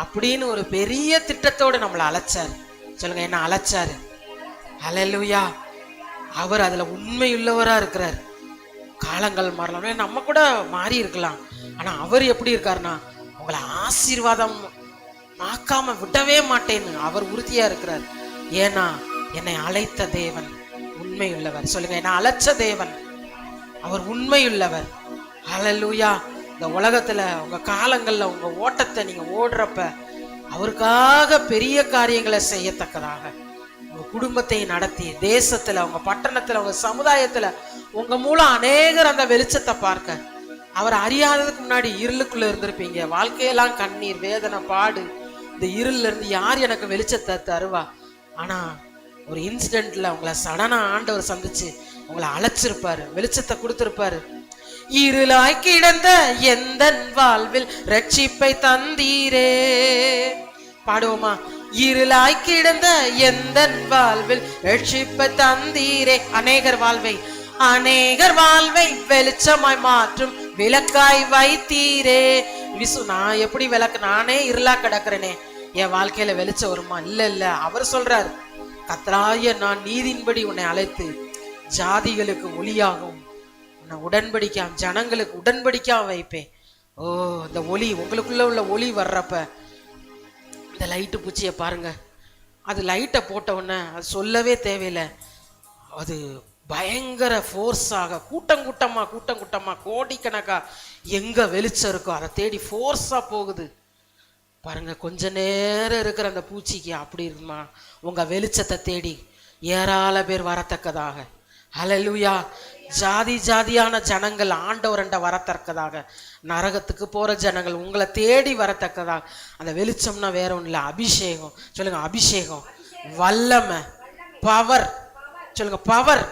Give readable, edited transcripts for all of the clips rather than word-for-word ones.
அப்படின்னு ஒரு பெரிய திட்டத்தோடு நம்மளை அழைச்சாரு. சொல்லுங்க, என்ன அழைச்சாரு? ஹல்லேலூயா. அவர் அதுல உண்மையுள்ளவரா இருக்கிறார். காலங்கள் மாறலாம், நம்ம கூட மாறி இருக்கலாம். ஆனா அவர் எப்படி இருக்காருன்னா, உங்களை ஆசீர்வாதம் ஆக்காம விடவே மாட்டேன்னு அவர் உறுதியா இருக்கிறார். ஏன்னா என்னை அழைத்த தேவன் உண்மையுள்ளவர். சொல்லுங்க, என்னை அழைச்ச தேவன் அவர் உண்மையுள்ளவர். ஹல்லேலூயா. இந்த உலகத்துல உங்க காலங்கள்ல உங்க ஓட்டத்தை நீங்க ஓடுறப்ப அவருக்காக பெரிய காரியங்களை செய்யத்தக்கதாக உங்க குடும்பத்தை நடத்தி, தேசத்துல உங்க பட்டணத்துல உங்க சமுதாயத்துல உங்க மூலம் அநேகர் அந்த வெளிச்சத்தை பார்க்க, அவர் அறியாததுக்கு முன்னாடி இருளுக்குள்ள இருந்திருப்பீங்க. வாழ்க்கையெல்லாம் கண்ணீர், வேதனை, பாடு. இந்த இருள்ல இருந்து யார் எனக்கு வெளிச்சத்தை தருவா? ஆனா ஒரு இன்சிடென்ட்ல உங்களை சடனா ஆண்டவர் சந்திச்சு உங்களை அழைச்சிருப்பாரு, வெளிச்சத்தை கொடுத்திருப்பாரு. இருளாய் கிடந்த எந்தன் வாழ்வில் ரட்சிப்பை தந்தீரே. பாடுவோமா? இருளாய் கிடந்த எந்தன் வாழ்வில் ரட்சிப்பை தந்தீரே. அநேகர் வாழ்வை வெளிச்சமாய் மாற்றும் விளக்காய் வைத்தீரே. நான் எப்படி விளக்கு? நானே இருளா கிடக்குறேனே, என் வாழ்க்கையில வெளிச்சம் வருமா? இல்ல. அவர் சொல்றாரு, கர்த்தராகிய நான் நீதியின்படி உன்னை அழைத்து ஜாதிகளுக்கு ஒளியாகும், உன்னை உடன்படிக்கா ஜனங்களுக்கு உடன்படிக்கா வைப்பேன். ஓ, இந்த ஒளி உங்களுக்குள்ள உள்ள ஒளி வர்றப்ப இந்த லைட்டு பூச்சியை பாருங்க. அது லைட்டை போட்ட உடனே அது சொல்லவே தேவையில்லை, அது பயங்கர ஃபோர்ஸாக கூட்டம் கூட்டமா கோடிக்கணக்கா எங்க வெளிச்சம் இருக்கோ அதை தேடி ஃபோர்ஸா போகுது பாருங்க. கொஞ்ச நேரம் இருக்கிற அந்த பூச்சிக்கு அப்படி இருக்குமா, உங்க வெளிச்சத்தை தேடி ஏராள பேர் வரத்தக்கதாக. ஹல்லேலூயா. ஜாதியான ஜனங்கள் ஆண்டவரண்ட வரத்தக்கதாக, நரகத்துக்கு போற ஜனங்கள் உங்களை தேடி வரத்தக்கதாக. அந்த வெளிச்சம்னா வேற ஒன்றும் இல்லை, அபிஷேகம். சொல்லுங்க, அபிஷேகம், வல்லமை, பவர். சொல்லுங்க, பவர்.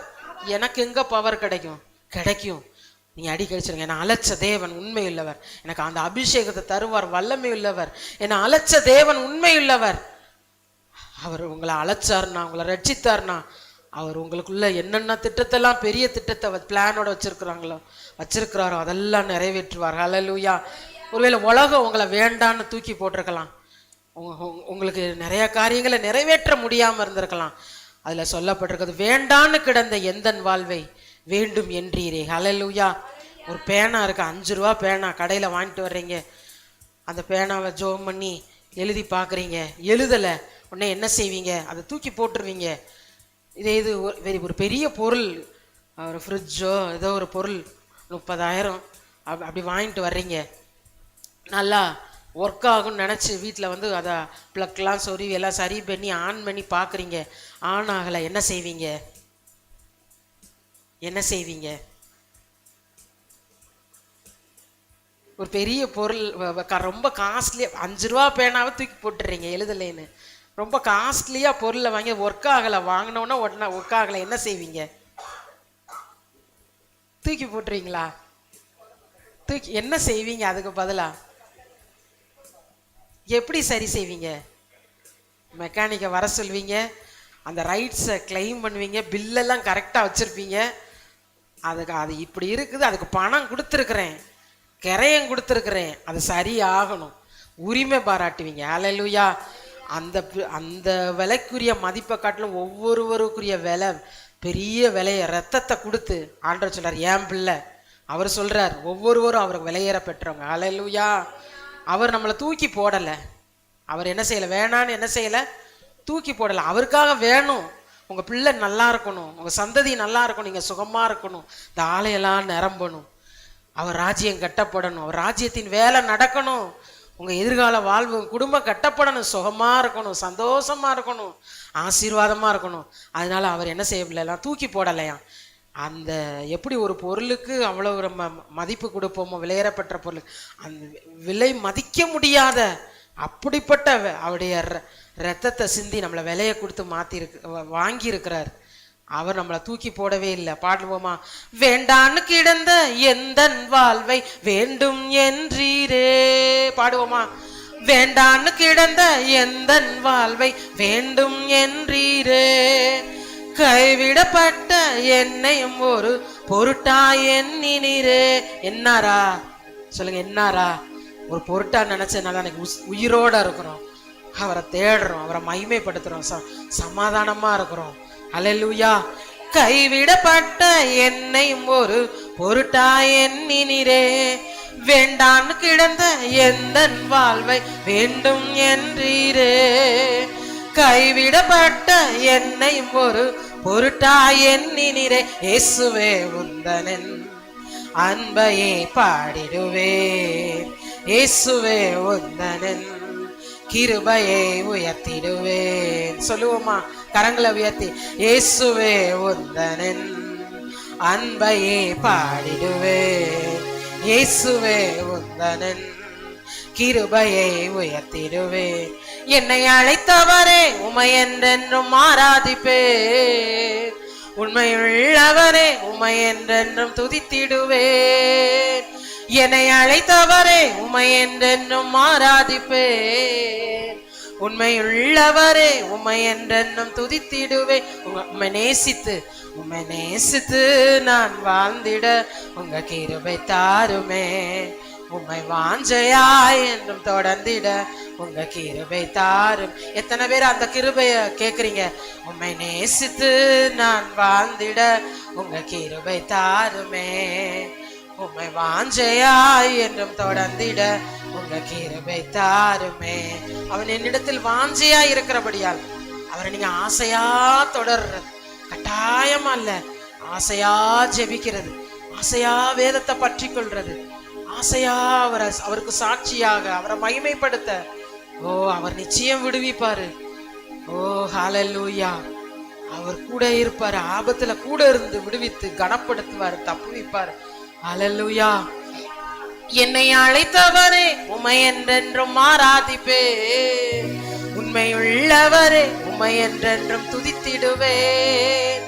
எனக்கு எங்க பவர் கிடைக்கும்? நீங்க அடிக்கடி சொல்லுங்க, என்னை அழைச்ச தேவன் உண்மையுள்ளவர், எனக்கு அந்த அபிஷேகத்தை தருவார், வல்லமை உள்ளவர். என்னை அழைச்ச தேவன் உண்மையுள்ளவர். அவர் உங்களை அழைச்சார்னா, உங்களை ரட்சித்தார்னா, அவர் உங்களுக்குள்ள என்னென்ன திட்டத்தெல்லாம், பெரிய திட்டத்தை பிளானோட வச்சிருக்கிறாரோ அதெல்லாம் நிறைவேற்றுவார். ஹல்லேலூயா. ஒருவேளை உலகம் உங்களை வேண்டான்னு தூக்கி போட்டிருக்கலாம், உங்களுக்கு நிறைய காரியங்களை நிறைவேற்ற முடியாம இருந்திருக்கலாம். அதுல சொல்லப்பட்டிருக்கிறது, வேண்டான்னு கிடந்த எந்தன் வாழ்வை வேண்டும் என்றீரே. ஹல்லேலூயா. ஒரு பேனா இருக்கு, 5 ரூபா பேனா கடையில வாங்கிட்டு வர்றீங்க. அந்த பேனாவை ஜோம் பண்ணி எழுதி பார்க்குறீங்க, எழுதலை. உடனே என்ன செய்வீங்க? அதை தூக்கி போட்டுருவீங்க. இது ஒரு பெரிய பொருள், ஒரு ஃப்ரிட்ஜோ ஏதோ ஒரு பொருள் 30,000 அப்படி வாங்கிட்டு வர்றீங்க. நல்லா ஒர்க் ஆகும்னு நினச்சி வீட்டில் அதை ப்ளக்லாம் சொருவி எல்லாம் சரி பண்ணி ஆன் பண்ணி பார்க்குறீங்க. ஆன் ஆகலை. என்ன செய்வீங்க? ஒரு பெரிய பொருள், ரொம்ப காஸ்ட்லி 5 ரூபா பேனாவை தூக்கி போட்டுறீங்க எழுதலைன்னு. ரொம்ப காஸ்ட்லியா பொருளை வாங்கி ஒர்க் ஆகலை, வாங்கினோன்னா உடனே ஒர்க் ஆகலை. என்ன செய்வீங்க? தூக்கி போட்டுறீங்களா? என்ன செய்வீங்க? அதுக்கு பதிலா எப்படி சரி செய்வீங்க? மெக்கானிக்கை வர சொல்வீங்க, அந்த ரைட்ஸை கிளைம் பண்ணுவீங்க, பில்லெல்லாம் கரெக்டாக வச்சுருப்பீங்க. அது இப்படி இருக்குது, அதுக்கு பணம் கொடுத்துருக்குறேன், கிரையம் கொடுத்துருக்குறேன், அது சரியாகணும், உரிமை பாராட்டுவீங்க. ஹல்லேலூயா. அந்த விலைக்குரிய மதிப்பை காட்டிலும் ஒவ்வொருவருக்குரிய விலை, பெரிய விலையை ரத்தத்தை கொடுத்து ஆண்டவர் சொல்றார், ஏன் பிள்ளை. அவர் சொல்றார், ஒவ்வொருவரும் அவருக்கு விலையேற பெற்றவங்க. ஹல்லேலூயா. அவர் நம்மளை தூக்கி போடலை. அவர் என்ன செய்யலை? வேணான்னு என்ன செய்யலை? தூக்கி போடலை. அவருக்காக வேணும், உங்க பிள்ளை நல்லா இருக்கணும், உங்க சந்ததி நல்லா இருக்கணும், நீங்க சுகமா இருக்கணும், இந்த ஆலையெல்லாம் நிரம்பணும், அவர் ராஜ்யம் கட்டப்படணும், அவர் ராஜ்யத்தின் வேலை நடக்கணும், உங்க எதிர்கால வாழ்வு குடும்பம் கட்டப்படணும், சுகமா இருக்கணும், சந்தோஷமா இருக்கணும், ஆசீர்வாதமா இருக்கணும். அதனால அவர் என்ன செய்யலாம்? தூக்கி போடலையா. அந்த எப்படி ஒரு பொருளுக்கு அவ்வளவு நம்ம மதிப்பு கொடுப்போமோ, விலையேறப்பட்ட பொருள், அந்த விலை மதிக்க முடியாத அப்படிப்பட்ட அவருடைய ரத்தத்தை சிந்தி நம்மளை விலையை கொடுத்து வாங்கி இருக்கிறார். அவர் நம்மளை தூக்கி போடவே இல்லை. பாடுவோமா? வேண்டான்னு கிடந்த எந்தன் வாழ்வை வேண்டும் என்றீரே. பாடுவோமா? வேண்டான்னு கிடந்த எந்தன் வாழ்வை வேண்டும் என்றீரே. கைவிடப்பட்ட என்னையும் ஒரு பொருட்டாய் எண்ணினீரே. என்னாரா? சொல்லுங்க, என்னாரா? ஒரு பொருட்டா நினைச்சதுனால அன்னைக்கு உயிரோட இருக்கிறோம். அவரை தேடுறோம், அவரை மகிமைப்படுத்துறோம், சமாதானமா இருக்கிறோம். அல்லேலூயா. கைவிடப்பட்ட என்னை ஒரு பொருட்டா எண்ணினரே, வேண்டான்னு கிடந்த எந்த வாழ்வை வேண்டும் என்றீரே. கைவிடப்பட்ட என்னை ஒரு பொருட்டா எண்ணினரே, இயேசுவே உந்தனின் அன்பையே பாடிடுவேன், இயேசுவே உந்தனின் கிருபையை உயர்த்திடுவேன். சொல்லுவோமா? கரங்களை உயர்த்தி, இயேசுவே உந்தனின் அன்பையே பாடிடுவேன், இயேசுவே உந்தனின் கிருபையை உயர்த்திடுவேன். என்னை அழைத்தவரே உமை என்றென்றும் ஆராதிப்பேன், உண்மையுள்ளவரே உமை என்றென்றும் துதித்திடுவேன். என்னை அழைத்தவரே உமை என்றென்றும் ஆராதிப்பேன், உண்மையுள்ளவரே உமை என்றென்றும் துதித்திடுவேன். உம்மை நேசித்து நான் வாழ்ந்திட உங்க கிருபை தாருமே, உம்மை வாஞ்சையாய் என்றும் தொடர்ந்திட உங்க கிருபை தாரும். எத்தனை பேர் அந்த கிருபைய கேக்குறீங்க? உம்மை நேசித்து நான் வாழ்ந்திட உங்க கிருபை தாருமே, உம்மை வாஞ்சையாய் என்றும் தொடர்ந்திட உங்க கிருபை தாருமே. அவன் என்னிடத்தில் வாஞ்சையா இருக்கிறபடியால் அவரை நீங்க ஆசையா தொடர்றது, கட்டாயமா இல்ல, ஆசையா ஜெபிக்கிறது, ஆசையா வேதத்தை பற்றி கொள்றது, ஆசையா அவருக்கு சாட்சியாக அவரை மகிமைப்படுத்த, ஓ அவர் நிச்சயம் விடுவிப்பாரு. ஓ ஹல்லேலூயா. அவர் கூட இருப்பாரு, ஆபத்துல கூட இருந்து விடுவித்து கனப்படுத்துவாரு, தப்புவிப்பாரு. ஹல்லேலூயா. என்னை அழைத்தவரே உமை என்றென்றும் ஆராதிப்பேன், உண்மையுள்ளவரே உமை என்றென்றும் துதித்திடுவேன்.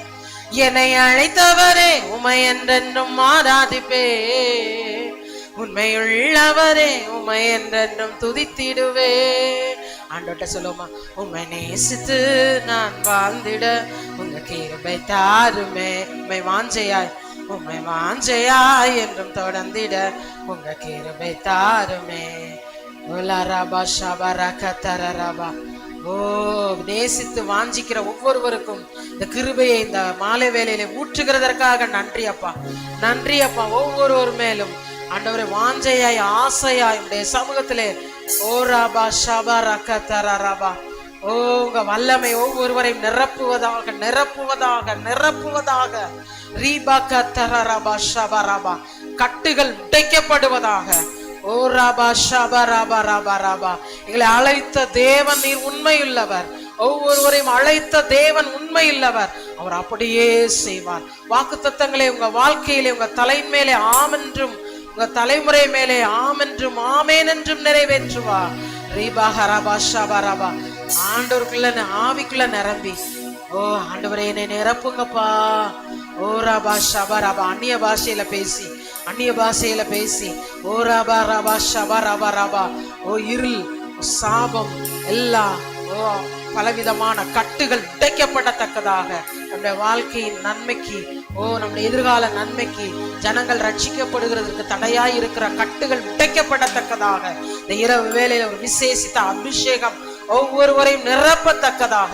என்னை அழைத்தவரே உமை என்றென்றும் ஆராதிப்பேன், உண்மையுள்ளவரே உமை என்றென்றும் துதித்திடுவேன். ஆண்டவர்ட்ட சொல்லுமா? உம்மை நேசித்து நான் வாழ்ந்திட உங்க கிருபை தாருமே, உம்மை வாஞ்சையாய் என்றும் தொடர்ந்திட உங்க கிருபை தாருமே. ஓ நேசித்து வாஞ்சிக்கிற ஒவ்வொருவருக்கும் இந்த கிருபையை இந்த மாலை வேளையில ஊற்றுகிறதற்காக நன்றி அப்பா, நன்றி அப்பா. ஒவ்வொருவர் மேலும் ஆண்டவரே வாஞ்சையாய் ஆசையாய் உடைய சமூகத்திலே ஓ ராபா ஷபா ரகதரரபா, ஓ உங்க வல்லமை ஒவ்வொருவரையும் நிரப்புவதாக நிரப்புவதாக நிரப்புவதாக. ரீபா கதரரபா ஷபா ரபா, கட்டுகள் உடைக்கப்படுவதாக. ஓ ராபா ஷபா ரபா ரபா ரபா. எங்களை அழைத்த தேவன் நீர் உண்மையுள்ளவர், ஒவ்வொருவரையும் அழைத்த தேவன் உண்மையுள்ளவர், அவர் அப்படியே செய்வார். வாக்குத்தத்தங்களை உங்க வாழ்க்கையிலே உங்க தலையின் மேலே ஆமென்றும் உங்க தலைமுறை மேலே ஆமென்றும் ஆமேன் என்றும் நிறைவேற்றுவா. ரீபா ஹரபா ஷபா ரபா. ஆண்டவருக்குள்ள ஆவிக்குள்ள நிரம்பி, ஓ ஆண்டவரே என்னை நிரப்புங்கப்பா. ஓ ராபா ஷபா ரபா. அந்நிய பாஷையில பேசி ஓ ராபா ரபா ஷபா ரபா ரபா. ஓ இருள் சாபம் எல்லாம் ஓ பலவிதமான கட்டுகள் உடைக்கப்படத்தக்கதாக நம்முடைய வாழ்க்கையின் நன்மைக்கு, ஓ நம்முடைய எதிர்கால நன்மைக்கு, ஜனங்கள் ரட்சிக்கப்படுகிறதுக்கு தடையாய் இருக்கிற கட்டுகள் உடைக்கப்படத்தக்கதாக இந்த இரவு வேளையில ஒரு விசேஷித்த அபிஷேகம் ஒவ்வொருவரையும் நிரப்பத்தக்கதாக.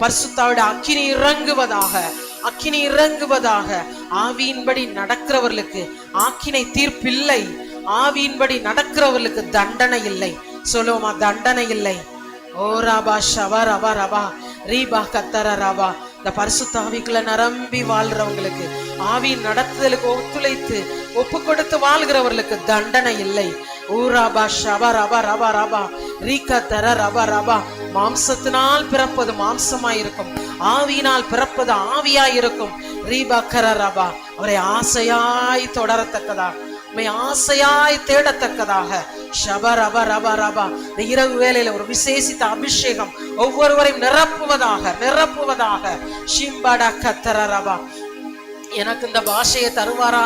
பரிசுத்தாவிட அக்கினி இறங்குவதாக, அக்கினி இறங்குவதாக. ஆவியின்படி நடக்கிறவர்களுக்கு ஆக்கினை தீர்ப்பில்லை, ஆவியின்படி நடக்கிறவர்களுக்கு தண்டனை இல்லை. சொல்லுவோமா? தண்டனை இல்லை. ஓ ராபா ஷபா ரபா ரபா ரீபா கத்தர ரபா. இந்த பரிசுத்த ஆவிக்குள்ள நிரம்பி வாழ்றவங்களுக்கு, ஆவியின் நடத்துதலுக்கு ஒத்துழைத்து ஒப்பு கொடுத்து வாழ்கிறவர்களுக்கு தண்டனை இல்லை. ஊராபா ஷபா ரபா ரபா ரபா ரீகா தர ரபா ரபா. மாம்சத்தினால் பிறப்பது மாம்சமாயிருக்கும், ஆவியினால் பிறப்பது ஆவியாயிருக்கும். ரீபா கர ரபா. அவரை ஆசையாய் தொடரத்தக்கதா, ஆசையாய் தேடத்தக்கதாக. ஷபா ரபா ரபா ரபா. இந்த இரவு வேளையில ஒரு விசேஷித்த அபிஷேகம் ஒவ்வொருவரையும் நிரப்புவதாக நிரப்புவதாக. ஷிம்படா கத்தர ரபா. எனக்கு இந்த பாஷையை தருவாரா?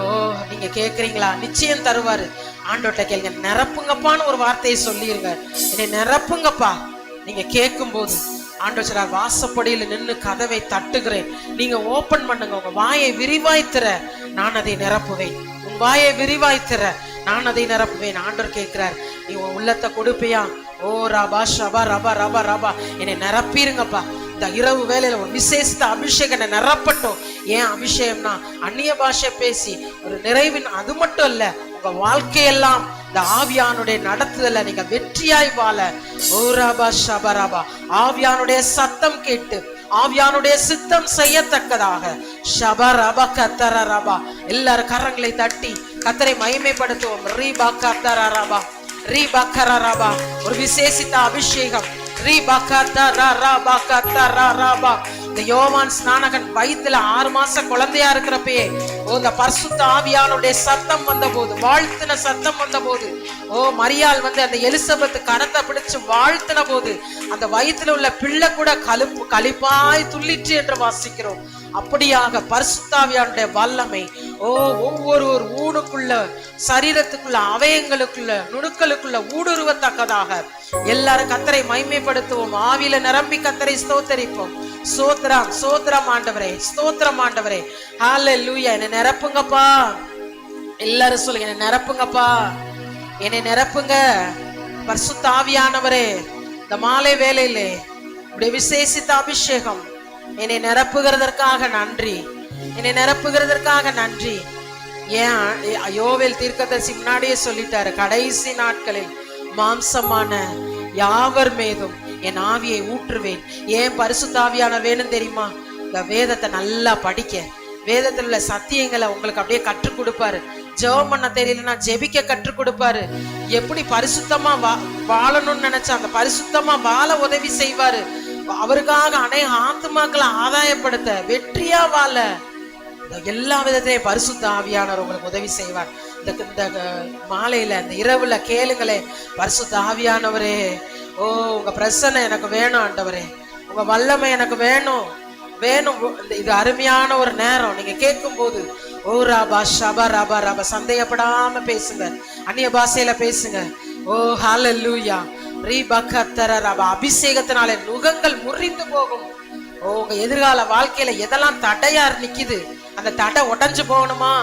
ஓ நீங்க கேக்குறீங்களா? நிச்சயம் தருவாரு. ஆண்டோட்ட கேளுங்க, நிரப்புங்கப்பான்னு ஒரு வார்த்தையை சொல்லிருங்க. என்னை நிரப்புங்கப்பா. நீங்க கேட்கும் போது ஆண்டவர் சொல்றார், வாசப்படியில நின்னு கதவை தட்டுகிறேன், நீங்க ஓபன் பண்ணுங்க, உங்க வாயை விரிவாய்த்திர, நான் அதை நிரப்புவேன். உன் வாயை விரிவாய்த்திர, நான் அதை நிரப்புவேன். ஆண்டவர் கேட்கிறார், நீ உன் உள்ளத்தை கொடுப்பியா? ஓ ரபா ஷபா ரபா ரபா ரபா, என்னை நிரப்பிருங்கப்பா. இந்த இரவு வேலையில ஒரு விசேஷ அபிஷேகம் என்னை நிரப்பட்டும். ஏன் அபிஷேகம்னா அந்நிய பாஷை பேசி ஒரு நிறைவின், அது மட்டும் இல்ல, உங்க வாழ்க்கையெல்லாம் இந்த ஆவியானுடைய நடத்துதல நீங்க வெற்றியாய் வாழ. ஓ ரபா ஷபா ரபா, ஆவியானுடைய சத்தம் கேட்டு ஆவியானுடைய சித்தம் செய்யத்தக்கதாக. ஷபா ரபா கத்தர ரபா, எல்லாரும் கரங்களை தட்டி கத்தரை மகிமைப்படுத்துவோம். ரீபா கத்தர ரபா, ரீபா கர ரபா, ஒரு விசேஷித்த அபிஷேகம். ரீபா கத்தர ரபா கத்தர ரபா. இந்த யோவான் ஸ்நானகன் வயித்துல 6 மாசம் குழந்தையா இருக்கிறப்பயே இந்த பரிசுத்த ஆவியானுடைய சத்தம் வந்த போது, வாழ்த்தின சத்தம் வந்த போது, மரியாள் வந்து அந்த எலிசபெத் கரத்தை பிடிச்சு வாழ்த்தின போது அந்த வயிற்றுல உள்ள பிள்ளை கூட களிப்பாய் துள்ளிற்று என்று வாசிக்கிறோம். அப்படியாக பரிசுத்த ஆவியானுடைய வல்லமை ஒவ்வொரு ஊனுக்குள்ள, சரீரத்துக்குள்ள, அவயங்களுக்குள்ள, நுணுக்களுக்குள்ள ஊடுருவத்தக்கதாக எல்லாரும் கத்தரை மகிமைப்படுத்துவோம். ஆவியில நிரம்பி கத்தரை ஸ்தோத்தரிப்போம். ஸ்தோத்திரம், ஸ்தோத்திரம் ஆண்டவரே, ஸ்தோத்திரம் ஆண்டவரே. ஹல்லேலூயா. என்னை நிரப்புங்கப்பா. எல்லாரும் சொல்லுங்க, என்னை நிரப்புங்கப்பா, என்னை நிரப்புங்க பரிசுத்த ஆவியானவரே. இந்த மாலை வேளையிலே இப்படி விசேஷித்த அபிஷேகம் என்னை நிரப்புகிறதற்காக நன்றி, என்னை நிரப்புகிறதற்காக நன்றி. ஏன் யோவேல் தீர்க்கதரிசி முன்னாடியே சொல்லிட்டாரு, கடைசி நாட்களில் மாம்சமான யாவர் மீதும் என் ஆவியை ஊற்றுவேன். ஏன் பரிசுத்த ஆவியான வேணும் தெரியுமா? இந்த வேதத்தை நல்லா படிக்க, வேதத்தில் உள்ள சத்தியங்களை உங்களுக்கு அப்படியே கற்றுக் கொடுப்பாரு. ஜெபம் பண்ண தெரியலன்னா ஜெபிக்க கற்றுக் கொடுப்பாரு. எப்படி பரிசுத்தமா வாழணும்னு நினைச்சா அந்த பரிசுத்தமா வாழ உதவி செய்வாரு. அவருக்காக அநேக ஆத்துமாக்களை ஆதாயப்படுத்த, வெற்றியா வாழ எல்லா விதத்திலையும் பரிசுத்த ஆவியானவர் உங்களுக்கு உதவி செய்வார். இந்த மாலையில, இந்த இரவுல கேளுங்களே, பரிசுத்த ஆவியானவரே, உங்க பிரசன்னம் எனக்கு வேணும் ஆண்டவரே, உங்க வல்லமை எனக்கு வேணும் வேணும். இது அருமையான ஒரு நேரம். நீங்க கேட்கும் போது ஓ ராபா ஷபா ரபா ரபா, சந்தேகப்படாம பேசுங்க, அந்நிய பாஷையில பேசுங்க. ஓ ஹல்லேலூயா. ரீபா கத்தர ரபா, அபிஷேகத்தினாலே நுகங்கள் முறிந்து போகும். உங்க எதிர்கால வாழ்க்கையில எதெல்லாம் தடையா நிக்குது, அந்த தடை உடைஞ்சு போகணுமா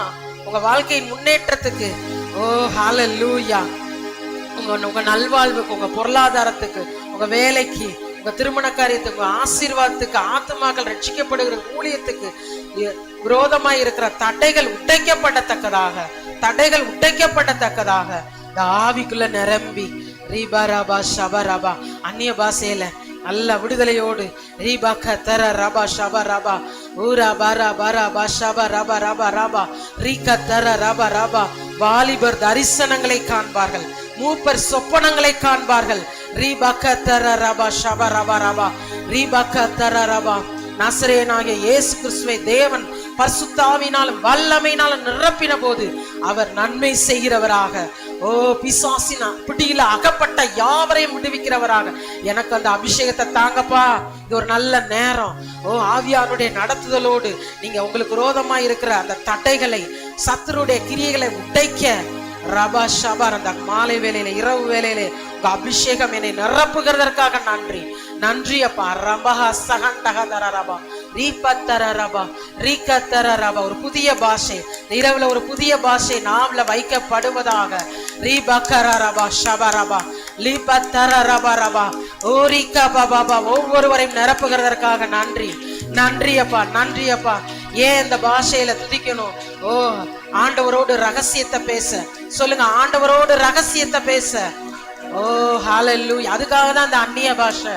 உங்க வாழ்க்கையின் முன்னேற்றத்துக்கு? ஓ ஹல்லேலூயா. உங்க நல்வாழ்வுக்கு, உங்க பொருளாதாரத்துக்கு, உங்க வேலைக்கு, உங்க திருமண காரியத்துக்கு, உங்க ஆசீர்வாதத்துக்கு, ஆத்துமாக்கள் ரட்சிக்கப்படுகிற ஊழியத்துக்கு விரோதமாய் இருக்கிற தடைகள் உடைக்கப்படத்தக்கதாக, தடைகள் உடைக்கப்படத்தக்கதாக இந்த ஆவிக்குள்ள நிரம்பி ரீபா ரபா ஷபா ரபா, அந்நிய பாஷையில நல்ல விடுதலையோடு ரீபா கத்தர ரபா ஷபா ரபா, ஊரா பாரா பாரா பா ஷபா ரபா ரபா ரபா, ரீகா தர ரபா ரபா. வாலிபர் தரிசனங்களை காண்பார்கள், மூப்பர் சொப்பனங்களை காண்பார்கள். ரீபா கத்தர ரபா ஷபா ரபா ரபா, ரீபா கத்தர ரபா. நசரேயனாகிய இயேசு கிறிஸ்துவை தேவன் பரிசுத்த ஆவியினாலும் வல்லமையினாலும் நிரப்பின போது அவர் நன்மை செய்கிறவராக, பிசாசின் பிடியில அகப்பட்ட யாவரையும் விடுவிக்கிறவராக. எனக்கு அந்த அபிஷேகத்தை தாங்கப்பா. இது ஒரு நல்ல நேரம். ஆவியானுடைய நடத்துதலோடு நீங்க உங்களுக்கு விரோதமா இருக்கிற அந்த தடைகளை, சத்துருடைய கிரியைகளை உடைக்க ரபா ஷபார் அந்த மாலை வேளையில, இரவு வேளையில உங்க அபிஷேகம் என்னை நிரப்புகிறதற்காக நன்றி. நன்றி அப்பா. ரபஹா சகண்டகதர ரபா, ரீபத்தர ரபா, ரீகத்தர ரபா. ஒரு புதிய பாஷை இரவுல, ஒரு புதிய பாஷை நாவல வைக்கப்படுவதாக. ரீபக்கர ரபா ஷபா ரபா, லீபத்தர ரபா ரபா, ஓரிகா பாபா. ஒவ்வொருவரையும் நிரப்புகிறதற்காக நன்றி. நன்றி அப்பா, நன்றி அப்பா. ஏன் இந்த பாஷையில துதிக்கணும்? ஆண்டவரோடு ரகசியத்தை பேச சொல்லுங்க, ஆண்டவரோடு ரகசியத்தை பேச. ஹல்லேலூயா. அதுக்காக தான் அந்த அந்நிய பாஷை.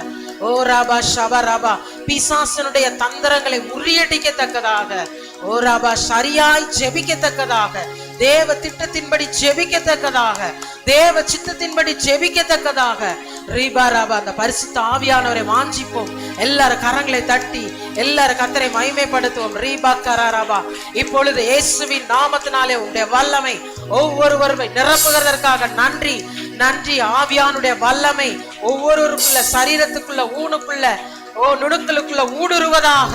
ராபா ஷபா ரபா, பிசாசனுடைய தந்திரங்களை முறியடிக்கத்தக்கதாக, ராபா சரியாய் ஜெபிக்கத்தக்கதாக, தேவ திட்டத்தின்படி ஜெபிக்கத்தக்கதாக, தேவ சித்தத்தின்படி ஜெபிக்கத்தக்கதாக. ரீபா ராபா, அந்த பரிசுத்த ஆவியானவரை வாஞ்சிப்போம். எல்லாரும் கரங்களை தட்டி எல்லாரும் கர்த்தரை மகிமைப்படுத்துவோம். ரீபா கராரபா. இப்பொழுது இயேசுவின் நாமத்தினாலே உங்களுடைய வல்லமை ஒவ்வொருவரை நிரப்புகிறதற்காக நன்றி. நன்றி. ஆவியானுடைய வல்லமை ஒவ்வொருவருக்குள்ள, சரீரத்துக்குள்ள, ஊனுக்குள்ள, நுணுக்களுக்குள்ள ஊடுருவதாக.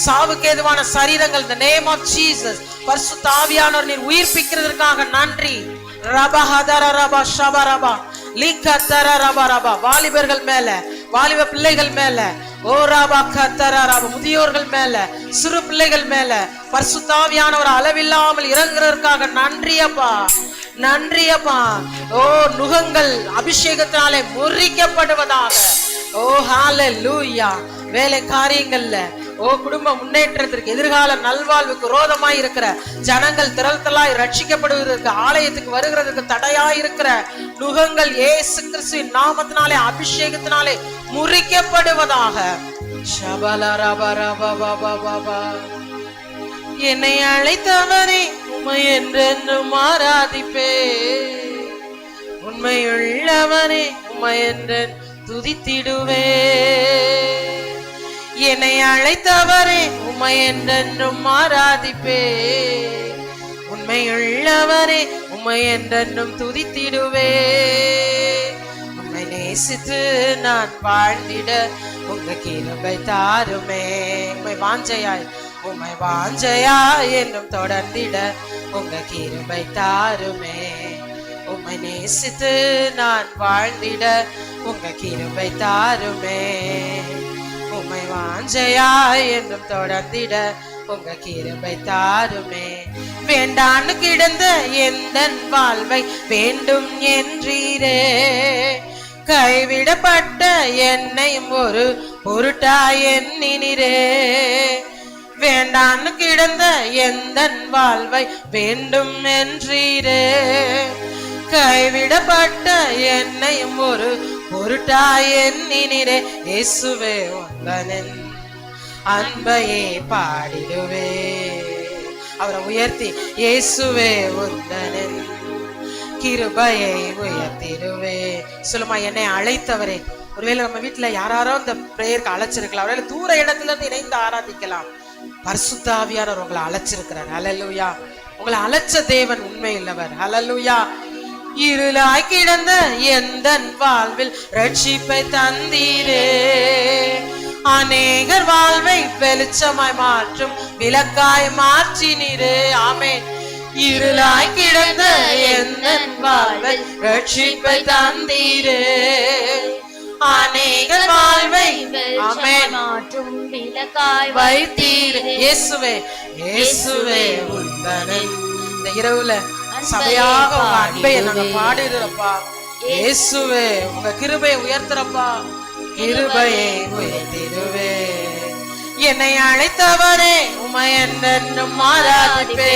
சாவுக்கு ஏதுவான சரீரங்கள் இந்த நேம் ஆஃப் ஜீசஸ், பரிசுத்த ஆவியானவர் நீர் உயிர்ப்பிக்கிறதற்காக நன்றி. ரபஹதர ரபா ஷபரபா, லீகதர ரபா ரபா. வாலிபர்கள் மேல, வாலிப பிள்ளைகள் மேல, ஓ ராபா கத்தரா ராபா, முதியோர்கள் மேல, சிறு பிள்ளைகள் மேல பரிசுத்தாவியானவர் அளவில்லாமல் இறங்குறதற்காக நன்றி அப்பா, நன்றி அப்பா. ஓ நுகங்கள் அபிஷேகத்தினாலே முறிக்கப்படுவதாக. ஓ ஹalleluya. வேலை காரியங்கள்ல, ஓ குடும்ப முன்னேற்றத்திற்கு, எதிர்கால நல்வாழ்வுக்கு விரோதமாய் இருக்கிற ஜனங்கள் திரள்தலாய் ரட்சிக்கப்படுவதற்கு, ஆலயத்துக்கு வருகிறதுக்கு தடையாய் இருக்கிற நுகங்கள் இயேசு கிறிஸ்துவின் நாமத்தினாலே அபிஷேகத்தினாலே முறிக்கப்படுவதாக. என்னை அழைத்தவரே உம்மை என்றென்றும் ஆராதிப்பே, உண்மையுள்ளவரே உம்மை என்றென் துதித்திடுவே. என்னை அழைத்தவரே உம்மை என்றென்றும் ஆராதிப்பே, உண்மையுள்ளவரே உம்மை என்றென்றும் துதித்திடுவே. உம்மை நேசித்து நான் வாழ்ந்திட உங்க கிருபை தாருமே. உம்மை வாஞ்சையாய், உம்மை வாஞ்சையாய் என்றும் தொடர்ந்திட உங்க கிருபை தாருமே. உம்மை நேசித்து நான் வாழ்ந்திட உங்க கிருபை தாருமே. உம்மை வாஞ்சையாய் என்றும் தொடர்ந்திட உங்க கிருபை தாருமே. வேண்டான்னு கிடந்த எந்தன் வாழ்வை வேண்டும் என்றீரே, கைவிடப்பட்ட என்னையும் ஒரு பொருட்டாய் எண்ணினீரே. வேண்டான்னு கிடந்த எந்தன் வாழ்வை வேண்டும் என்றீரே, கைவிடப்பட்ட என்னையும் ஒரு பொருட்டாய் எண்ணினீரே. இயேசுவே உந்தனின் அன்பையே பாடிடுவே. அவரை உயர்த்தி, இயேசுவே உந்தனின் கிருபையை உயர்த்திடுவே. சொல்லுமா, என்னை அழைத்தவரே. ஒருவேளை நம்ம வீட்டுல யாராரோ இந்த பிரேயருக்கு அழைச்சிருக்கலாம், ஒருவேளை தூர இடத்துல இருந்து இணைந்து ஆராதிக்கலாம். பரிசுத்த ஆவியானவர் உங்களை அழைச்சிருக்கிறார். ஹல்லேலூயா. உங்களை அழைச்ச தேவன் உண்மை இல்லவர். ஹல்லேலூயா. இருளாய் கிடந்த எந்தன் வாழ்வில் ரட்சிப்பை தந்தீரே, அநேகர் வாழ்வை வெளிச்சமாய் மாற்றும் விளக்காய் மாற்றினீரே. ஆமென். இருளாய் கிடந்த எந்தன் வாழ்வை ரட்சிப்பை தந்தீரே, அநேகர் வாழ்வை ஆமென் மாற்றும் விளக்காய் வைத்தீரே. இயேசுவே, இயேசுவே உந்தனின். இந்த இரவுல சபையாக உங்க அன்பை நாங்க பாடிடுறப்பா. இயேசுவே உங்க கிருபையை உயர்த்துறப்பா, கிருபையை உயர்த்திடுவே. என்னை அழைத்தவரே உம்மை என்றென்றும் ஆராதிப்பே,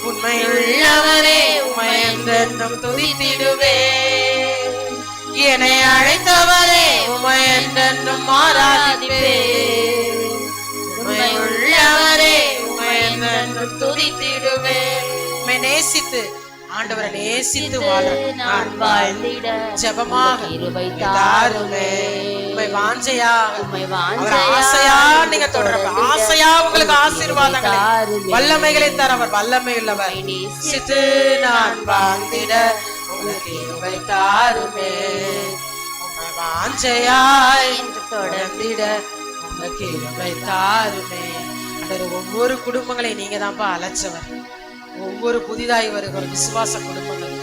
உண்மையுள்ளவரே உம்மை என்றென்றும் துதித்திடுவே. என்னை அழைத்தவரே உம்மை என்றென்றும் ஆராதிப்பே, உண்மையுள்ளவரே உம்மை என்றென்றும் துதித்திடுவே. உம்மை நேசித்து, ஆண்டவரை நேசித்து வாழ நான் வாழ்ந்திட ஜெபமாக கிருபை தாருமே. உம்மை வாஞ்சையா, உம்மை ஆசையா நீங்க தொடர்பு, ஆசையா உங்களுக்கு ஆசீர்வாதங்களை வல்லமைகளை தர அவர் வல்லமை உள்ளவர். நேசித்து நான் வாழ்ந்திட உங்களுக்கு கிருபை தாருமே. உம்மை வாஞ்சையா என்று தொடர்ந்திட உங்களுக்கு கிருபை தாருமே. ஒவ்வொரு குடும்பங்களை நீங்க தான்ப்பா அழைச்சவர். ஒவ்வொரு புதிதாய் வருகிற விசுவாச குடும்பங்கள்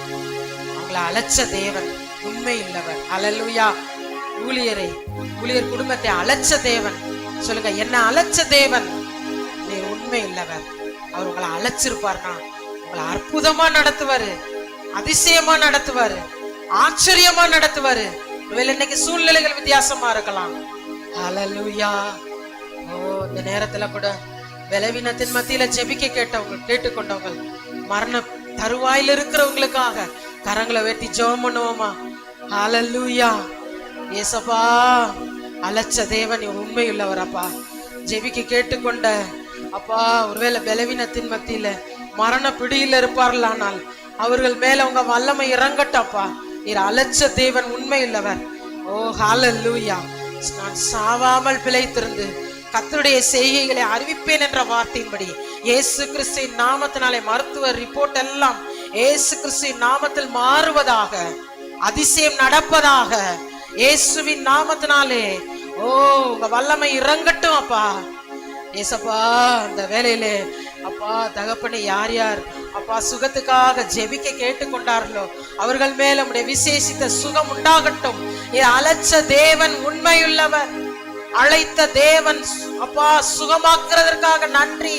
அவங்களை அழைச்ச தேவன் உண்மை உள்ளவர். ஹல்லேலூயா. ஊழியர் குடும்பத்தை அழைச்ச தேவன். சொல்லுங்க, என்ன அழைச்ச தேவன் நீ உண்மை உள்ளவர். அவர் உங்களை அழைச்சிருப்பார்னா உங்களை அற்புதமா நடத்துவாரு, அதிசயமா நடத்துவாரு, ஆச்சரியமா நடத்துவாரு. இன்னைக்கு சூழ்நிலைகள் வித்தியாசமா இருக்கலாம். ஹல்லேலூயா. ஓ, இந்த நேரத்துல கூட பலவீனத்தின் மத்தியில ஜெபிக்க கேட்டுக்கொண்டவங்க, மரண தருவாயில இருக்கிறவங்களுக்காக கரங்களை வெட்டி ஜெபம் பண்ணுவோமா? ஹல்லேலூயா. ஏசப்பா, அழைச்ச தேவன் உண்மை உள்ளவரப்பா. ஜெபிக்க கேட்டுக்கொண்ட அப்பா, ஒருவேளை பலவீனத்தின் மத்தியில மரண பிடியில இருப்பார்களானால் அவர்கள் மேல உங்க வல்லமை இறங்கட்டப்பா. நீர் அழைச்ச தேவன் உண்மை உள்ளவர். ஓ ஹல்லேலூயா. நான் சாவாமல் பிழைத்திருந்து கர்த்தருடைய செய்கைகளை அறிவிப்பேன் என்ற வார்த்தையின்படி இயேசு கிறிஸ்துவின் நாமத்தினாலே மருத்துவ ரிப்போர்ட் எல்லாம் இயேசு கிறிஸ்துவின் நாமத்தில் மாறுவதாக, அதிசயம் நடப்பதாக, இயேசுவின் நாமத்தினாலே. ஓ, உங்க வல்லமை இறங்கட்டும் அப்பா. ஏசப்பா, அந்த வேலையிலே அப்பா தகப்பனை யார் யார் அப்பா சுகத்துக்காக ஜெபிக்க கேட்டுக்கொண்டார்களோ அவர்கள் மேல உடைய விசேஷித்த சுகம் உண்டாகட்டும். அழைச்ச தேவன் உண்மையுள்ளவர். அழைத்த தேவன் அப்பா சுகமாக்குறதற்காக நன்றி.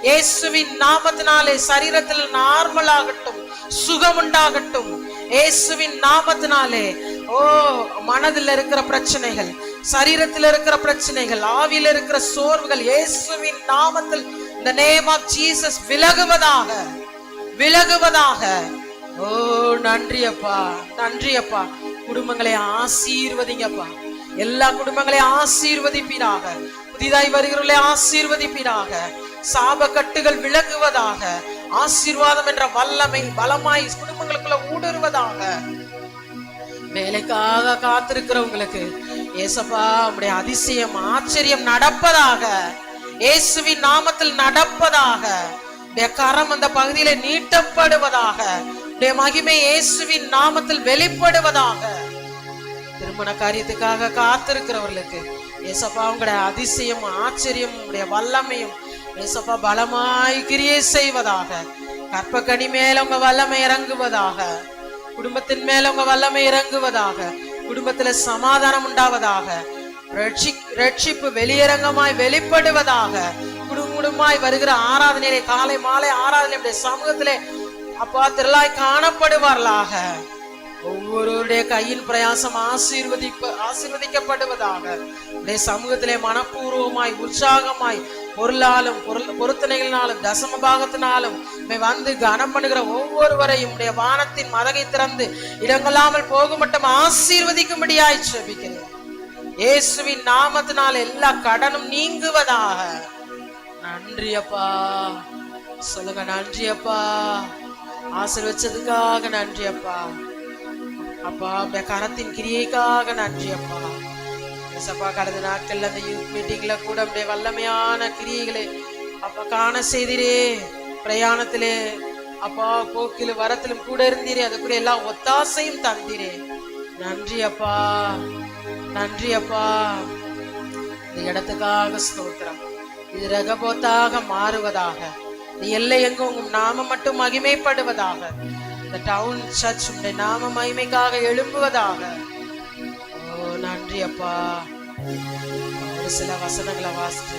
இயேசுவின் நாமத்தினாலே சரீரத்தில் நார்மல் ஆகட்டும், சுகம் உண்டாகட்டும். இயேசுவின் நாமத்தினாலே மனதில் இருக்கிற பிரச்சனைகள், சரீரத்தில் இருக்கிற பிரச்சனைகள், ஆவியில் இருக்கிற சோர்வுகள் இயேசுவின் நாமத்தில் இந்த நேம் ஆஃப் ஜீசஸ் விலகுவதாக, விலகுவதாக. நன்றி அப்பா, நன்றி அப்பா. குடும்பங்களை ஆசீர்வதிங்கப்பா, எல்லா குடும்பங்களையும் ஆசீர்வதிப்பீராக. புதிதாய் வருகிறவர்களை ஆசீர்வதிப்பீராக. சாப கட்டுகள் விலகுவதாக. ஆசீர்வாதம் என்ற வல்லமை பலமாய் குடும்பங்களுக்குள்ள ஊடுருவதாக. வேலைக்காக காத்திருக்கிறவங்களுக்கு ஏசப்பா உம்முடைய அதிசயம் ஆச்சரியம் நடப்பதாக. இயேசுவின் நாமத்தில் நடப்பதாக. கரம் அந்த பகுதியில நீட்டப்படுவதாக. மகிமை இயேசுவின் நாமத்தில் வெளிப்படுவதாக. திருமண காரியத்துக்காக காத்திருக்கிறவர்களுக்கு ஏசப்பா உங்களுடைய அதிசயம் ஆச்சரியம் உங்களுடைய வல்லமையும் ஏசப்பா பலமாய் கிரியை செய்வதாக. கற்பக்கனி மேல உங்க வல்லமை இறங்குவதாக. குடும்பத்தின் மேல உங்க வல்லமை இறங்குவதாக. குடும்பத்துல சமாதானம் உண்டாவதாக. ரட்சிப்பு வெளியரங்கமாய் வெளிப்படுவதாக. குடும்பமாய் வருகிற ஆராதனையிலே காலை மாலை ஆராதனை சமூகத்திலே அப்பா திரளாய் காணப்படுவார்களாக. ஒவ்வொருடைய கையின் பிரயாசம் ஆசீர்வதிக்கப்படுவதாக. சமூகத்திலே மனப்பூர்வமாய் உற்சாகமாய் பொருளாலும் பொருத்தனைகளினாலும் தசம பாகத்தினாலும் வந்து கனம் பண்ணுகிற ஒவ்வொருவரையும் உடைய வானத்தின் மதகை திறந்து இடங்களாமல் போக மட்டும் ஆசீர்வதிக்கும்படியாய் ஜெபிக்கிறேன். இயேசுவின் நாமத்தினால் எல்லா கடனும் நீங்குவதாக. நன்றி அப்பா, சொல்லுங்க நன்றி அப்பா. ஆசீர்வதிச்சதுக்காக நன்றி அப்பா. அப்பா உடைய கரத்தின் கிரியைக்காக நன்றி அப்பா. ஏசப்பா கடந்த நாட்கள்ல அந்த யூத் மீட்டிங்ல கூட உடைய வல்லமையான கிரியைகளை அப்பா காண செய்திரே. பிரயாணத்திலே அப்பா போக்கிலும் வரத்திலும் கூட இருந்தீரே. அதுக்குரிய எல்லா ஒத்தாசையும் தந்தீரே. நன்றி அப்பா, நன்றி அப்பா. இந்த இடத்துக்காக ஸ்தோத்திரம். இது ரகபோத்தாக மாறுவதாக. இந்த எல்லை எங்கும் உங்க நாமம் மட்டும் மகிமைப்படுவதாக. இந்த டவுன் சர்ச் உடைய நாம மகிமைக்காக எழும்புவதாக. நன்றி அப்பா. ஒரு சில வசனங்களை வாசித்து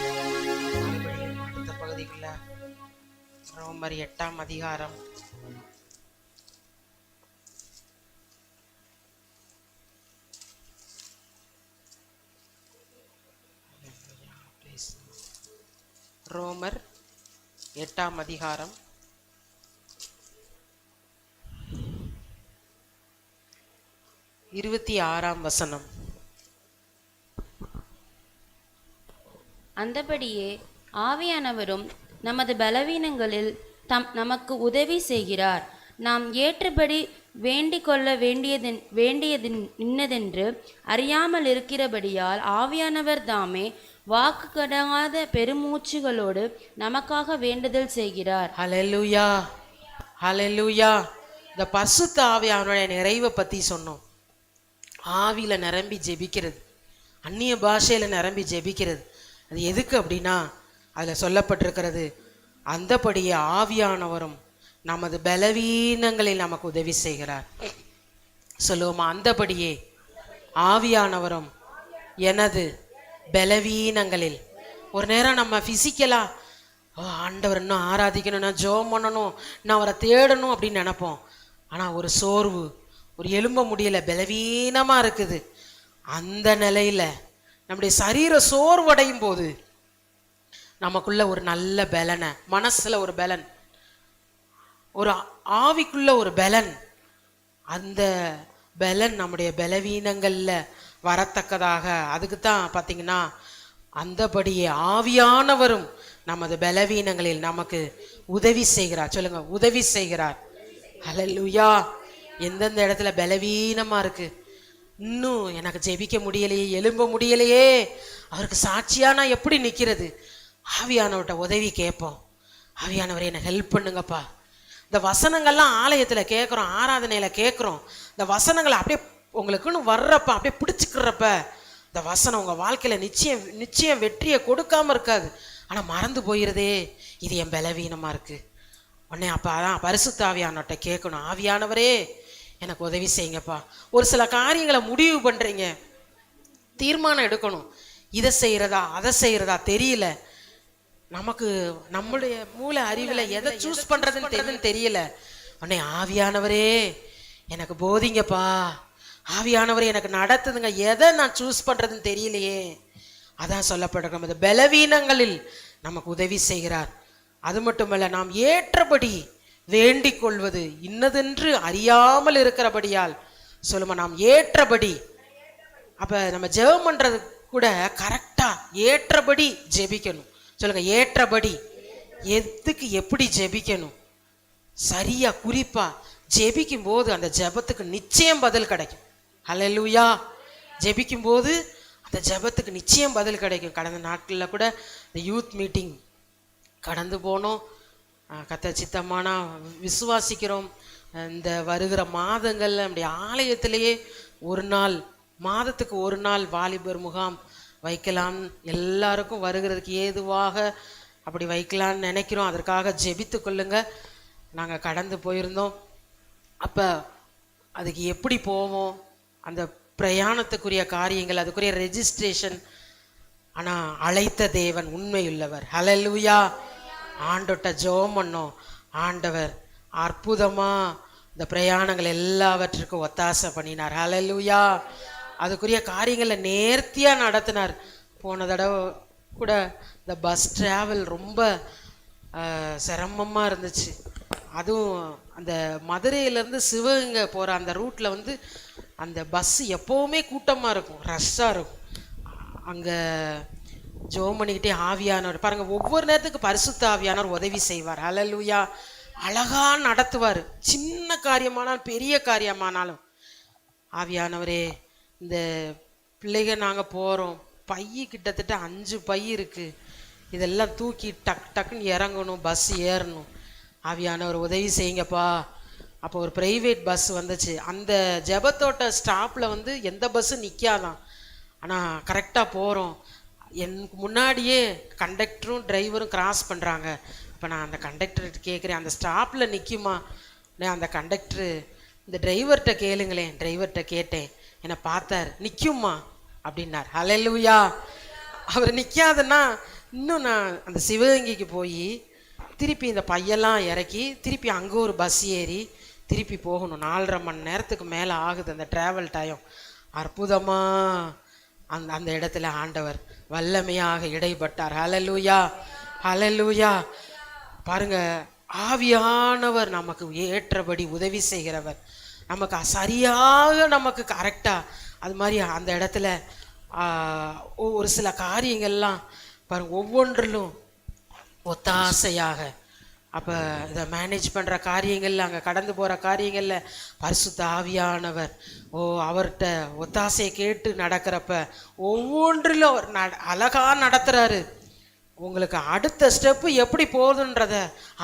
அடுத்த பகுதிக்குள்ள ரோமர் 8ஆம் அதிகாரம் ரோமர் 8ஆம் அதிகாரம் 26ஆம் வசனம். அந்தபடியே ஆவியானவரும் நமது பலவீனங்களில் நமக்கு உதவி செய்கிறார். நாம் ஏற்றபடி வேண்டிக் கொள்ள வேண்டியது இன்னதென்று அறியாமல் இருக்கிறபடியால் ஆவியானவர் தாமே வாக்கு கடங்காத பெருமூச்சுகளோடு நமக்காக வேண்டுதல் செய்கிறார். ஹல்லேலூயா, ஹல்லேலூயா. இந்த பரிசுத்த ஆவியானவருடைய நிறைவை பத்தி சொன்னோம். ஆவியில நிரம்பி ஜெபிக்கிறது, அந்நிய பாஷையில நிரம்பி ஜெபிக்கிறது. அது எதுக்கு அப்படின்னா அதுல சொல்லப்பட்டிருக்கிறது, அந்தபடியே ஆவியானவரும் நமது பலவீனங்களில் நமக்கு உதவி செய்கிறார். சொல்லுவோமா? அந்தபடியே ஆவியானவரும் எனது பலவீனங்களில். ஒரு நேரம் நம்ம பிசிக்கலா ஆண்டவர் இன்னும் ஆராதிக்கணும், நான் ஜெபம் பண்ணணும், நான் அவரை தேடணும் அப்படின்னு நினைப்போம். ஆனா ஒரு சோர்வு, ஒரு எலும்ப முடியல, பலவீனமா இருக்குது. அந்த நிலையில நம்முடைய சரீர சோர்வடையும் போது நமக்குள்ள ஒரு நல்ல பலனை, மனசுல ஒரு பலன், ஒரு ஆவிக்குள்ள ஒரு பலன், அந்த பலன் நம்முடைய பலவீனங்கள்ல வரத்தக்கதாக. அதுக்குத்தான் பார்த்தீங்கன்னா அந்தபடியே ஆவியானவரும் நமது பலவீனங்களில் நமக்கு உதவி செய்கிறார். சொல்லுங்க, உதவி செய்கிறார். ஹல்லேலூயா. எந்தெந்த இடத்துல பலவீனமா இருக்கு, இன்னும் எனக்கு ஜெபிக்க முடியலையே, எழும்ப முடியலையே, அவருக்கு சாட்சியா நான் எப்படி நிற்கிறது? ஆவியானவர்கிட்ட உதவி கேட்போம். ஆவியானவரை எனக்கு ஹெல்ப் பண்ணுங்கப்பா. இந்த வசனங்கள்லாம் ஆலயத்தில் கேட்குறோம், ஆராதனையில் கேட்குறோம். இந்த வசனங்களை அப்படியே உங்களுக்குன்னு வர்றப்ப அப்படியே பிடிச்சிக்கிறப்ப இந்த வசனம் உங்கள் வாழ்க்கையில் நிச்சயம் வெற்றியை கொடுக்காம இருக்காது. ஆனால் மறந்து போயிடுதே, இது என் பலவீனமாக இருக்குது. உடனே அப்போ அதான் பரிசுத்த ஆவியானவர்கிட்ட கேட்கணும், ஆவியானவரே எனக்கு உதவி செய்யுங்கப்பா. ஒரு சில காரியங்களை முடிவு பண்ணுறீங்க, தீர்மானம் எடுக்கணும். இதை செய்யறதா அதை செய்யறதா தெரியல, நமக்கு நம்மளுடைய மூளை அறிவுல எதை சூஸ் பண்றதுன்னு தெரியல. உடனே ஆவியானவரே எனக்கு போதிங்கப்பா, ஆவியானவரே எனக்கு நடத்துதுங்க, எதை நான் சூஸ் பண்றதுன்னு தெரியலையே. அதான் சொல்லப்படுற இந்த பலவீனங்களில் நமக்கு உதவி செய்கிறார். அது மட்டுமல்ல, நாம் ஏற்றபடி வேண்டிக் கொள்வது இன்னதென்று அறியாமல் இருக்கிறபடியால் சொல்லுமா, நாம் ஏற்றபடி. அப்ப நம்ம ஜெபம் பண்றது கூட கரெக்டா ஏற்றபடி ஜெபிக்கணும். சொல்லுங்க, ஏற்றபடி. எதுக்கு எப்படி ஜெபிக்கணும், சரியா குறிப்பா ஜெபிக்கும் போது அந்த ஜெபத்துக்கு நிச்சயம் பதில் கிடைக்கும். ஹல்லேலூயா. ஜெபிக்கும் போது அந்த ஜெபத்துக்கு நிச்சயம் பதில் கிடைக்கும். கடந்த நாட்களில் கூட இந்த யூத் மீட்டிங் கடந்து போனோம். கர்த்தர் சித்தமானா விசுவாசிக்கிறோம், இந்த வருகிற மாதங்கள்ல நம்முடைய ஆலயத்திலேயே ஒரு நாள், மாதத்துக்கு ஒரு நாள் வாலிபர் முகாம் வைக்கலாம், எல்லாருக்கும் வருகிறதுக்கு ஏதுவாக அப்படி வைக்கலான்னு நினைக்கிறோம். அதற்காக ஜெபித்து கொள்ளுங்க. நாங்கள் கடந்து போயிருந்தோம். அப்போ அதுக்கு எப்படி போவோம், அந்த பிரயாணத்துக்குரிய காரியங்கள், அதுக்குரிய ரெஜிஸ்ட்ரேஷன். ஆனால் அழைத்த தேவன் உண்மையுள்ளவர். ஹல்லேலூயா. ஆண்டோட்ட ஜெபம் பண்ணோம். ஆண்டவர் அற்புதமா இந்த பிரயாணங்கள் எல்லாவற்றுக்கும் ஒத்தாசை பண்ணினார். ஹல்லேலூயா. அதுக்குரிய காரியங்களை நேர்த்தியா நடத்தினார். போன தடவை கூட இந்த பஸ் டிராவல் ரொம்ப சிரமமா இருந்துச்சு. அதுவும் அந்த மதுரையிலேருந்து சிவகங்கை போகிற அந்த ரூட்டில் வந்து அந்த பஸ் எப்போவுமே கூட்டமாக இருக்கும், ரஷ்ஷாக இருக்கும். அங்கே ஜெபம் பண்ணிக்கிட்டே ஆவியானவர் பாருங்கள், ஒவ்வொரு நேரத்துக்கு பரிசுத்த ஆவியானவர் உதவி செய்வார். ஹல்லேலூயா. அழகாக நடத்துவார். சின்ன காரியமானாலும் பெரிய காரியமானாலும். ஆவியானவரே, இந்த பிள்ளைங்க நாங்கள் போகிறோம், பைய கிட்டத்தட்ட 5 பை இருக்குது, இதெல்லாம் தூக்கி டக் டக்குன்னு இறங்கணும், பஸ் ஏறணும். ஆவியானவர் உதவி செய்யுங்கப்பா. அப்போ ஒரு ப்ரைவேட் பஸ் வந்துச்சு. அந்த ஜெபத்தோட்ட ஸ்டாப்பில் வந்து எந்த பஸ்ஸும் நிற்காதான். ஆனால் கரெக்டாக போகிறோம். எனக்கு முன்னாடியே கண்டக்டரும் டிரைவரும் கிராஸ் பண்ணுறாங்க. இப்போ நான் அந்த கண்டக்டர்கிட்ட கேட்குறேன், அந்த ஸ்டாப்பில் நிற்குமா? நான் அந்த கண்டக்டரு இந்த டிரைவர்கிட்ட கேளுங்களேன். டிரைவர்கிட்ட கேட்டேன், என்னை பார்த்தார், நிற்குமா அப்படின்னார். ஹல்லேலூயா. அவர் நிற்காதுன்னா இன்னும் நான் அந்த சிவகங்கைக்கு போய் திருப்பி இந்த பையெல்லாம் இறக்கி திருப்பி அங்கே ஒரு பஸ் ஏறி திருப்பி போகணும். 4.5 மணி நேரத்துக்கு மேலே ஆகுது அந்த ட்ராவல் டைம். அற்புதமாக அந்த இடத்துல ஆண்டவர் வல்லமையாக இடைப்பட்டார். ஹல்லேலூயா. ஹல்லேலூயா. பாருங்க, ஆவியானவர் நமக்கு ஏற்றபடி உதவி செய்கிறவர். நமக்கு சரியாக, நமக்கு கரெக்டாக அது மாதிரி அந்த இடத்துல ஒரு சில காரியங்கள்லாம் பாருங்க, ஒவ்வொன்றிலும் ஒத்தாசையாக. அப்போ இதை மேனேஜ் பண்ணுற காரியங்கள், அங்கே கடந்து போகிற காரியங்களில் பரிசுத்த ஆவியானவர் அவர்கிட்ட ஒத்தாசையை கேட்டு நடக்கிறப்ப ஒவ்வொன்றிலும் அவர் அழகாக நடத்துகிறாரு. உங்களுக்கு அடுத்த ஸ்டெப்பு எப்படி போகுதுன்றத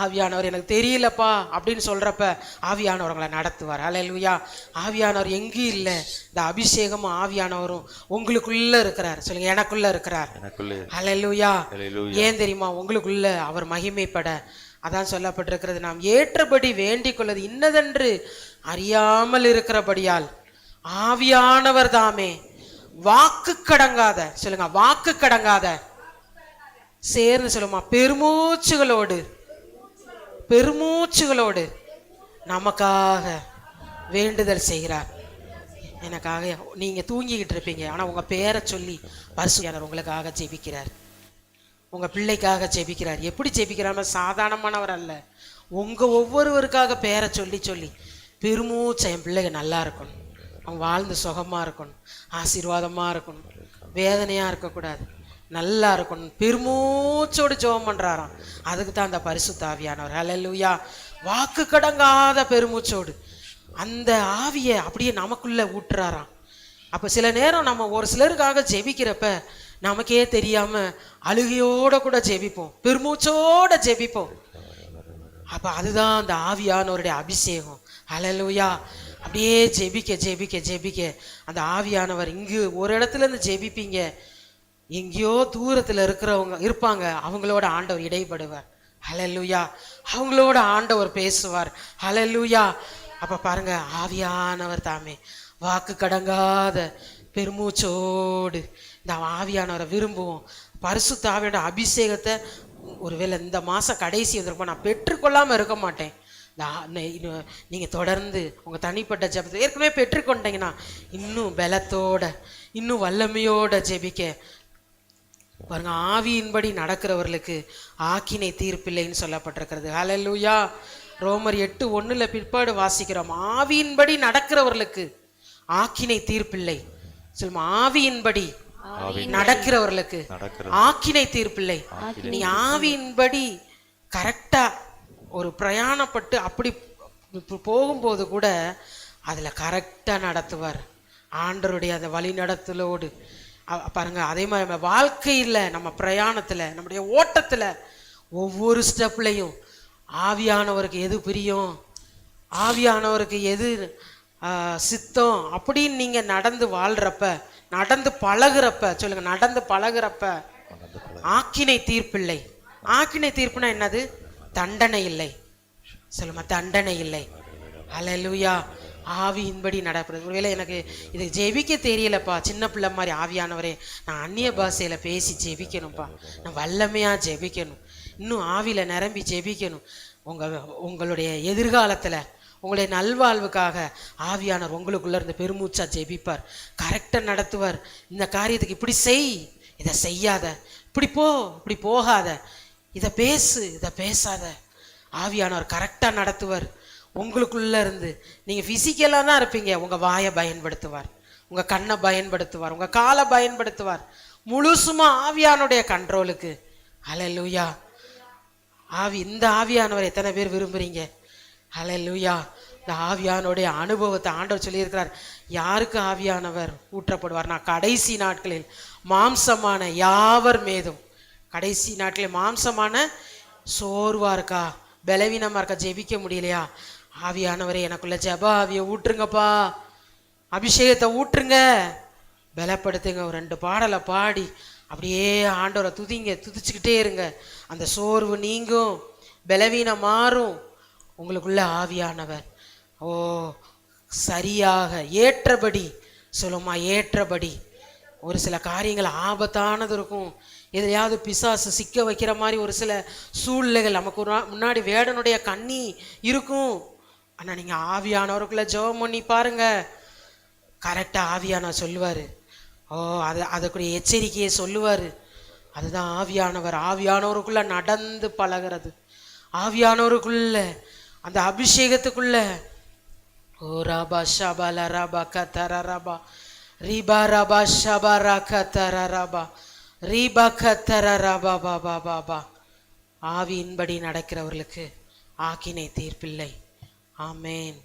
ஆவியானவர் எனக்கு தெரியலப்பா அப்படின்னு சொல்கிறப்ப ஆவியானவர் உங்களை நடத்துவார். ஹல்லேலூயா. ஆவியானவர் எங்கேயும் இல்லை, இந்த அபிஷேகமும் ஆவியானவரும் உங்களுக்குள்ளே இருக்கிறார். சொல்லுங்க, எனக்குள்ளே இருக்கிறார். ஹல்லேலூயா. ஏன் தெரியுமா? உங்களுக்குள்ள அவர் மகிமைப்பட. அதான் சொல்லப்பட்டிருக்கிறது, நாம் ஏற்றபடி வேண்டிக் கொள்வது இன்னதென்று அறியாமல் இருக்கிறபடியால் ஆவியானவர் தாமே வாக்கு கடங்காத, சொல்லுங்க, வாக்கு கடங்காத, சேர்ந்து சொல்லுமா, பெருமூச்சுகளோடு நமக்காக வேண்டுதல் செய்கிறார். எனக்காக. நீங்கள் தூங்கிக்கிட்டு இருப்பீங்க, ஆனால் உங்கள் பேரை சொல்லி பரிசுத்தர் உங்களுக்காக ஜெபிக்கிறார், உங்கள் பிள்ளைக்காக ஜெபிக்கிறார். எப்படி ஜெபிக்கிறார்? சாதாரணமானவர் அல்ல. உங்கள் ஒவ்வொருவருக்காக பேரை சொல்லி சொல்லி பெருமூச்சை, என் பிள்ளைங்க நல்லா இருக்கணும், அவங்க வாழ்ந்து சுகமாக இருக்கணும், ஆசீர்வாதமாக இருக்கணும், வேதனையாக இருக்கக்கூடாது, நல்லா இருக்கணும், பெருமூச்சோடு ஜெபம் பண்ணுறாராம். அதுக்கு தான் அந்த பரிசுத்த ஆவியானவர். ஹல்லேலூயா. வாக்கு கடங்காத பெருமூச்சோடு அந்த ஆவியை அப்படியே நமக்குள்ளே ஊட்டுறாராம். அப்போ சில நேரம் நம்ம ஒரு சிலருக்காக ஜெபிக்கிறப்ப நமக்கே தெரியாமல் அழுகையோடு கூட ஜெபிப்போம், பெருமூச்சோடு ஜெபிப்போம். அப்போ அதுதான் அந்த ஆவியானவருடைய அபிஷேகம். ஹல்லேலூயா. அப்படியே ஜெபிக்க ஜெபிக்க ஜெபிக்க அந்த ஆவியானவர் இங்கு ஒரு இடத்துல இருந்து ஜெபிப்பீங்க, எங்கேயோ தூரத்தில் இருக்கிறவங்க இருப்பாங்க, அவங்களோட ஆண்டவர் இடைப்படுவார். ஹல்லேலூயா. அவங்களோட ஆண்டவர் பேசுவார். ஹல்லேலூயா. அப்போ பாருங்க, ஆவியானவர் தாமே வாக்கு கடங்காத பெருமூச்சோடு இந்த ஆவியானவரை விரும்புவோம். பரிசுத்த ஆவியோட அபிஷேகத்தை ஒருவேளை இந்த மாதம் கடைசி வந்திருப்போம், நான் பெற்றுக்கொள்ளாமல் இருக்க மாட்டேன். நீங்கள் தொடர்ந்து உங்கள் தனிப்பட்ட ஜெபத்தை ஏற்கனவே பெற்றுக்கொண்டீங்கன்னா இன்னும் பலத்தோட இன்னும் வல்லமையோட ஜெபிக்க பாருங்க. ஆவியின்படி நடக்கிறவர்களுக்கு ஆக்கினை தீர்ப்பில்லைன்னு சொல்லப்பட்டிருக்கிறது. ஹல்லேலூயா. ரோமர் 8:1 பிற்பாடு வாசிக்கிறோம், ஆவியின்படி நடக்கிறவர்களுக்கு ஆக்கினை தீர்ப்பில்லை. சொல்லுமா, ஆவியின்படி நடக்கிறவர்களுக்கு ஆக்கினை தீர்ப்பில்லை. நீ ஆவியின்படி கரெக்டா ஒரு பிரயாணப்பட்டு அப்படி போகும்போது கூட அதுல கரெக்டா நடத்துவார் ஆண்டவருடைய அந்த வழி நடத்தலோடு. பாருங்க, அதே மாதிரி நம்ம வாழ்க்கையில் நம்ம பிரயாணத்துல நம்முடைய ஓட்டத்துல ஒவ்வொரு ஸ்டெப்லையும் ஆவியானவருக்கு எது பிரியம், ஆவியானவருக்கு எது சித்தம் அப்படின்னு நீங்க நடந்து வாழ்றப்ப, நடந்து பழகுறப்ப, சொல்லுங்க, நடந்து பழகுறப்ப ஆக்கினை தீர்ப்பில்லை. ஆக்கினை தீர்ப்புனா என்னது? தண்டனை இல்லை. சொல்லுமா, தண்டனை இல்லை. ஹல்லேலூயா. ஆவியின்படி நடக்கிறது. ஒருவேளை எனக்கு இது ஜெபிக்க தெரியலப்பா, சின்ன பிள்ளை மாதிரி, ஆவியானவரே நான் அந்நிய பாஷையில பேசி ஜெபிக்கணும்ப்பா, நான் வல்லமையா ஜெபிக்கணும், இன்னும் ஆவியில நிரம்பி ஜெபிக்கணும். உங்களுடைய எதிர்காலத்துல உங்களுடைய நல்வாழ்வுக்காக ஆவியானவர் உங்களுக்குள்ள இருந்து பெருமூச்சா ஜெபிப்பார், கரெக்டா நடத்துவார். இந்த காரியத்துக்கு இப்படி செய், இதை செய்யாத, இப்படி போ, இப்படி போகாத, இதை பேசு, இதை பேசாத. ஆவியானவர் கரெக்டா நடத்துவார் உங்களுக்குள்ள இருந்து. நீங்க பிசிக்கலா தான் இருப்பீங்க, உங்க வாயை பயன்படுத்துவார், உங்க கண்ணை பயன்படுத்துவார், உங்க காலை பயன்படுத்துவார், முழுசுமா ஆவியானுடைய கண்ட்ரோலுக்கு. ஹல்லேலூயா. இந்த ஆவியானவர் எத்தனை பேர் விரும்புறீங்க? ஹல்லேலூயா. இந்த ஆவியானுடைய அனுபவத்தை ஆண்டவர் சொல்லியிருக்கிறார். யாருக்கு ஆவியானவர் ஊற்றப்படுவார்? நான் கடைசி நாட்களில் மாம்சமான யாவர் மீதும், கடைசி நாட்களில் மாம்சமான சோர்வா இருக்கா, பலவீனமா இருக்கா, ஜெபிக்க முடியலையா, ஆவியானவரே எனக்குள்ள ஜெப ஆவியை ஊற்றுங்கப்பா, அபிஷேகத்தை ஊற்றுங்க, பலப்படுத்துங்க. ஒரு 2 பாடலை பாடி அப்படியே ஆண்டவரை துதிங்க, துதிச்சுக்கிட்டே இருங்க. அந்த சோர்வு நீங்கும், பலவீனம் மாறும். உங்களுக்குள்ள ஆவியானவர் சரியாக ஏற்றபடி, சொல்லுமா, ஏற்றபடி. ஒரு சில காரியங்கள் ஆபத்தானது இருக்கும், எதையாவது பிசாசு சிக்க வைக்கிற மாதிரி ஒரு சில சூழ்நிலைகள் நமக்கு முன்னாடி வேடனுடைய கண்ணி இருக்கும். ஆனால் நீங்கள் ஆவியானவருக்குள்ள ஜெபம் பண்ணி பாருங்க, கரெக்டாக ஆவியானவர் சொல்லுவார். அதுக்குரிய எச்சரிக்கையை சொல்லுவார். அதுதான் ஆவியானவர். ஆவியானவருக்குள்ள நடந்து பழகிறது, ஆவியானவருக்குள்ள அந்த அபிஷேகத்துக்குள்ள. ஓ ராபா ஷபால ராபா கத்தர ராபா ரீபா ராபா ஷபா ரா கத்தர ராபா ரீபா கத்தர ராபா பாபா பாபா. ஆவியின்படி நடக்கிறவர்களுக்கு ஆக்கினை தீர்ப்பில்லை. ஆமேன்.